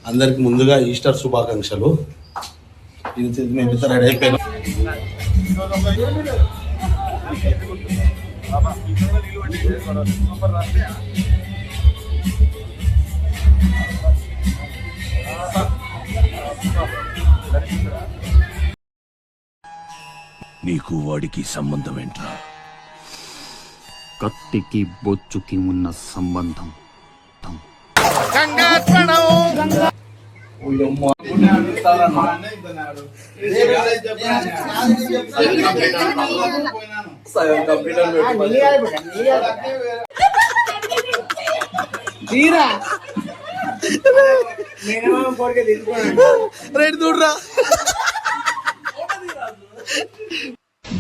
అందరికి ముందుగా ఈస్టర్ శుభాకాంక్షలు. మేమిద్దరు రెడీ అయిపోయాం. నీకు వాడికి సంబంధం ఏంట్రా? కత్తికి బొచ్చుకి ఉన్న సంబంధం.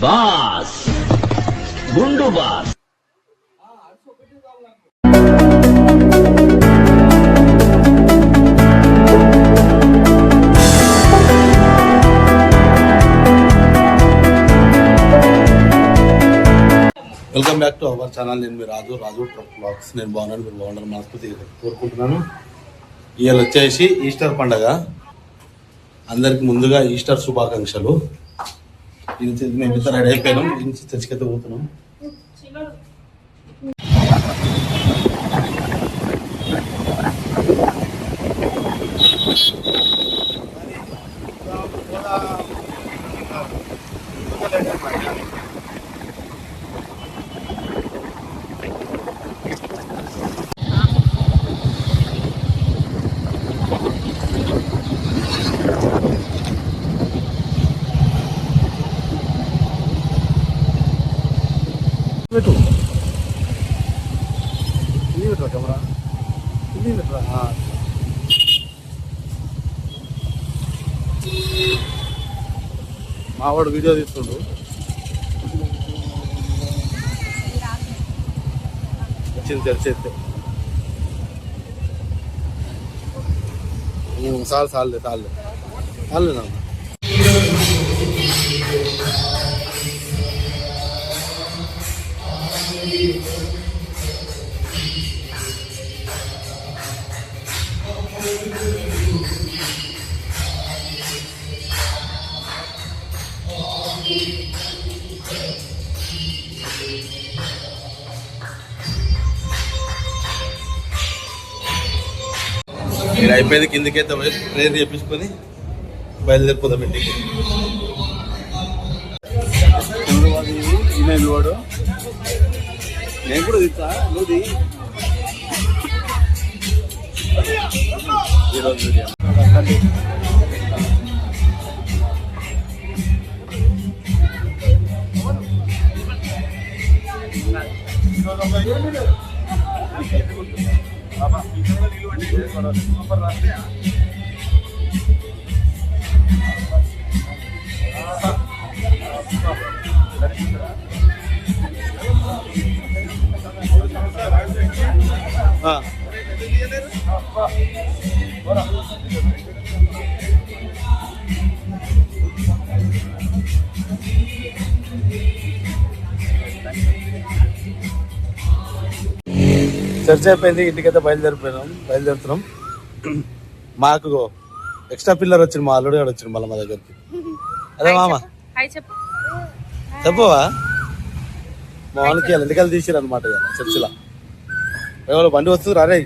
బాస్ గుండు boss. Welcome back to our channel. నేను మీ రాజు ట్రక్ బ్లాగ్స్. నేను బాగున్నాను, మీరు బాగున్నారు మనస్ఫూర్తిగా కోరుకుంటున్నాను. ఇవాళ వచ్చేసి ఈస్టర్ పండగ. అందరికి ముందుగా ఈస్టర్ శుభాకాంక్షలు. మేమిద్దరు రెడీ అయిపోయినాం. నుంచి చర్చికైతే పోతున్నాం. కెమెరా మావాడు వీడియో తీస్తుండు. వచ్చింది తెరిచేస్తే చాలు నాన్న. మీరు అయిపోయింది కిందకైతే ప్రేర్ చేపించుకొని బయలుదేరిపోదాం ఇంటికి. వాడు నేను కూడా తీస్తా, నువ్వు ఈరోజు చర్చ అయిపోయింది. ఇంటికైతే బయలుదేరుతున్నాం. మాకు ఎక్స్ట్రా పిల్లర్ వచ్చింది, మా అల్లుడు గారు వచ్చింది మళ్ళీ మా దగ్గరికి. అదే మామ చెప్పవా? మా వాళ్ళకి ఎందుకలు తీసిరు అనమాట చర్చిలో. ఎవరు బండి వస్తుంది రారే.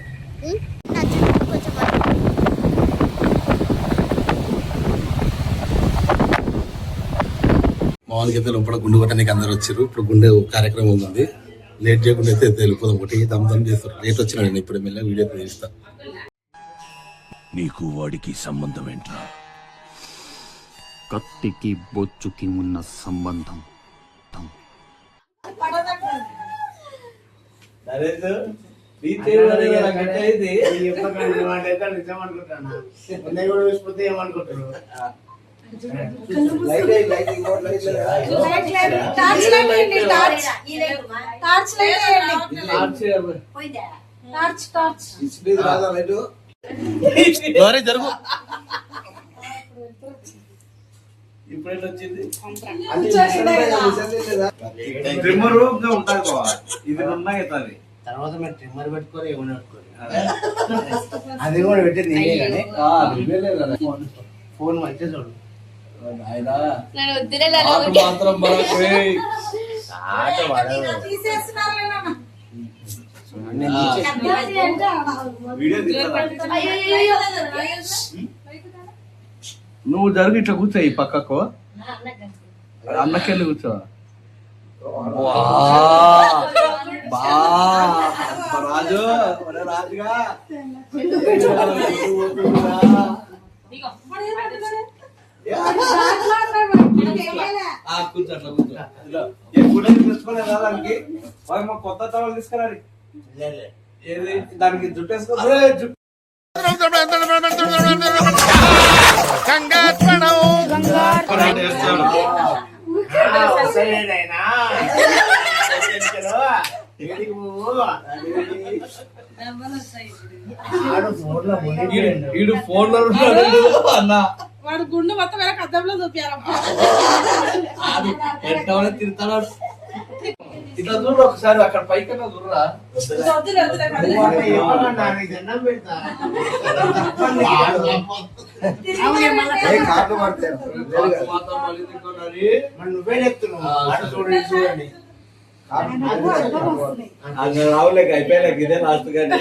మా వాళ్ళకి అయితే లోపల గుండు కొట్టడానికి అందరు వచ్చారు. ఇప్పుడు గుండె కార్యక్రమం ఉంది. లేట్ చేయకుండా అయితే వెళ్ళిపోదాం. ఒకటి దమ్ చేస్తారు. లేట్ వచ్చినా నేను ఇప్పుడు మెల్ల వీడియో తీస్తా. నీకు వాడికి సంబంధం ఏంట్రా? కత్తికి బొచ్చుకి ఉన్న సంబంధం. జరుగు ఇప్పుడు వచ్చింది ట్రిమ్మర్ ఉంటుంది, ఇది ఉన్నాయి అవుతుంది. తర్వాత మీరు ట్రిమ్మర్ పెట్టుకోరు ఏమైనా పెట్టుకోరు అది కూడా పెట్టింది నేనే కానీ ఫోన్ మంచిగా చూడు మాత్రం ఆట వాడవు నువ్వు జరిగి ఇట్లా కూర్చో ఈ పక్కకు అన్నకెళ్ళి కూర్చో రాజు రాజుగా కూర్చో అట్లా కూర్చో తెచ్చుకోలేదానికి కొత్త టవల్ తీసుకురాలి ఏది దానికి జుట్టేసుకో ఫోన్ లో అన్న వాడు గుండు మొత్తం వేరే అద్దంలో చూపారు తిరుగుతాడు ఇట్లా చూడు ఒకసారి అక్కడ పైకన్నా చూడరా నువ్వే చెప్తున్నావు చూడండి రావులేక అయిపోయలేక ఇదే లాస్ట్ కానీ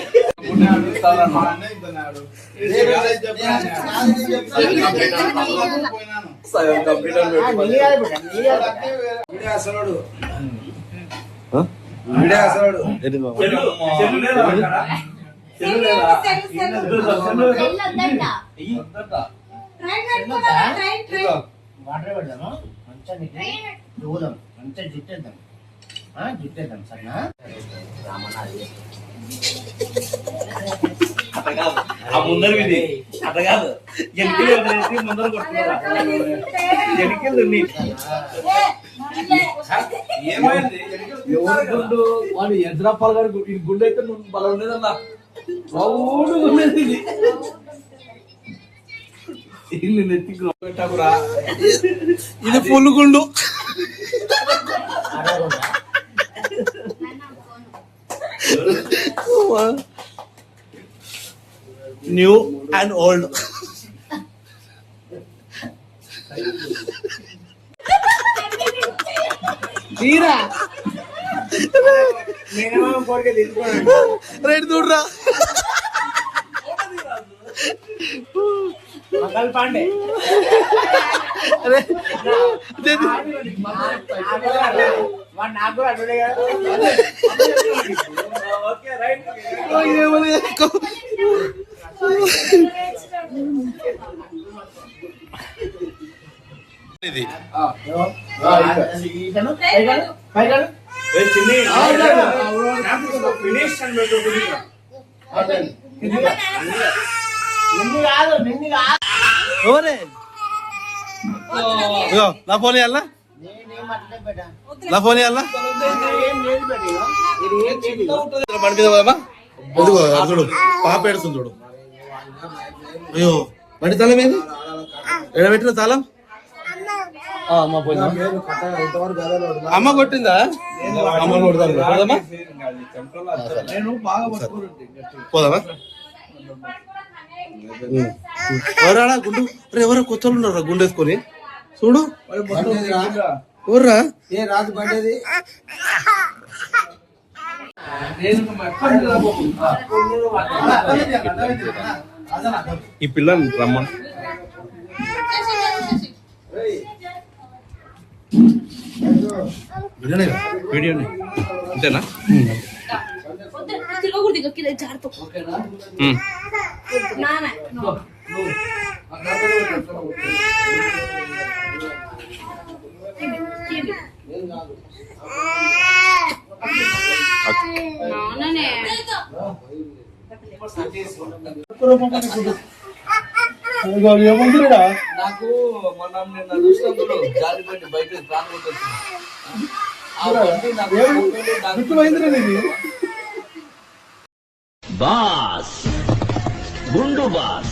వాటర్ పెడదాము మంచిగా చూద్దాం మంచిగా జుట్టేద్దాం జుట్టేద్దాం సరేనా ఆ ముందర విధి అట్లా కాదు ఎన్నికలు ముందర కొట్టుకున్నారా ఎన్నికలు ఏమైంది ఎవరి గుండు వాడు ఎద్రాపాల్ గారి గుండె అయితే బలం ఉండేదన్నా రౌండ్ ఉండేది ఇది నెత్తికి పెట్టాకురా ఇది పులుగుండు న్యూ అండ్ ఓల్డ్ తీరా మినిమం కోరిక తీసుకోండి రైట్ చూడరా మంగళ పాండే వాడు నాకు కూడా అడ్డుడే కదా ఇది నా ఫోన్ ఇవ్వాలా నా ఫోన్ ఇవ్వాలా బండి మీద పోదామా ఎందుకో చూడు పాప ఏడుస్తుంది చూడు అయ్యో బండి తాళం ఏది ఎడబెట్టిన తాళం అమ్మ పోయిందా అమ్మ కొట్టిందా అమ్మ కొడతారు పోదామా పోదామా ఎవరా గుండు ఎవరో కొత్త ఉన్నారా గుండు వేసుకొని చూడు ఎవర్రా ఏ రాజు పడ్డది ఈ పిల్లని రమ్మని వీడియోనే అంతేనా నాకు మనం నిన్న చూసినప్పుడు జాలి బండి బయట ప్రాణం బాస్ గుండు బాస్